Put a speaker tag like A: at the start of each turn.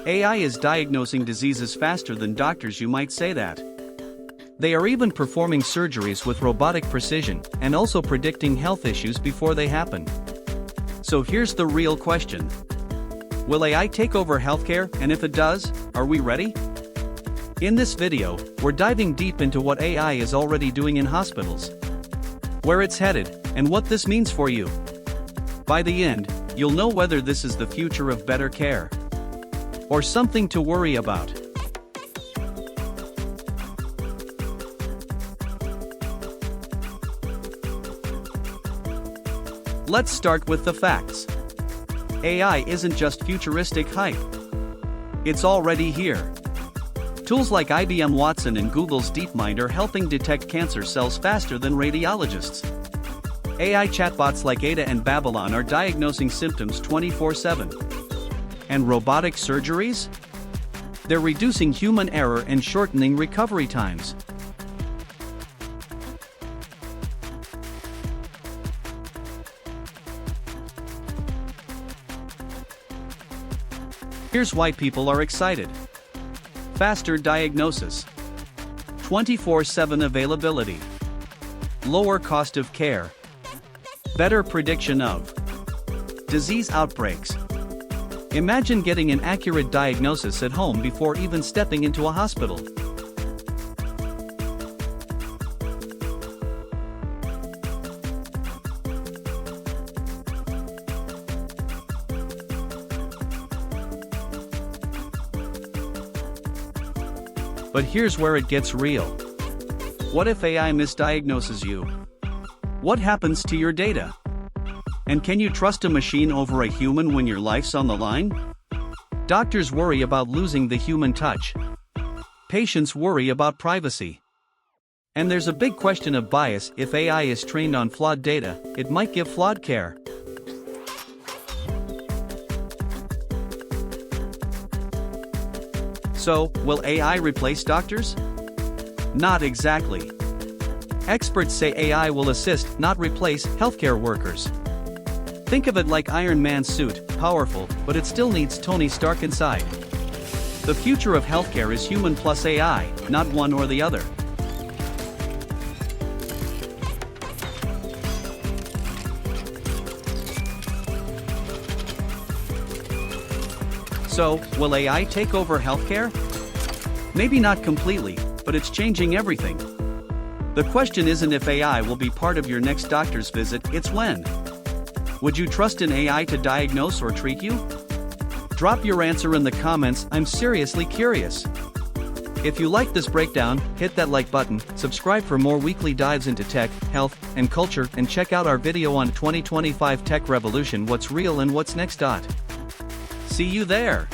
A: AI is diagnosing diseases faster than doctors, you might say that. They are even performing surgeries with robotic precision and also predicting health issues before they happen. So here's the real question. Will AI take over healthcare, and if it does, are we ready? In this video, we're diving deep into what AI is already doing in hospitals, where it's headed, and what this means for you. By the end, you'll know whether this is the future of better care or something to worry about. Let's start with the facts. AI isn't just futuristic hype. It's already here. Tools like IBM Watson and Google's DeepMind are helping detect cancer cells faster than radiologists. AI chatbots like Ada and Babylon are diagnosing symptoms 24/7. And robotic surgeries? They're reducing human error and shortening recovery times. Here's why people are excited. Faster diagnosis, 24/7 availability, lower cost of care, better prediction of disease outbreaks. Imagine getting an accurate diagnosis at home before even stepping into a hospital. But here's where it gets real. What if AI misdiagnoses you? What happens to your data? And can you trust a machine over a human when your life's on the line? Doctors worry about losing the human touch. Patients worry about privacy. And there's a big question of bias. If AI is trained on flawed data, it might give flawed care. So, will AI replace doctors? Not exactly. Experts say AI will assist, not replace, healthcare workers. Think of it like Iron Man's suit, powerful, but it still needs Tony Stark inside. The future of healthcare is human plus AI, not one or the other. So, will AI take over healthcare? Maybe not completely, but it's changing everything. The question isn't if AI will be part of your next doctor's visit, it's when. Would you trust an AI to diagnose or treat you? Drop your answer in the comments, I'm seriously curious. If you like this breakdown, hit that like button, subscribe for more weekly dives into tech, health, and culture, and check out our video on 2025 Tech Revolution: What's Real and What's Next. See you there!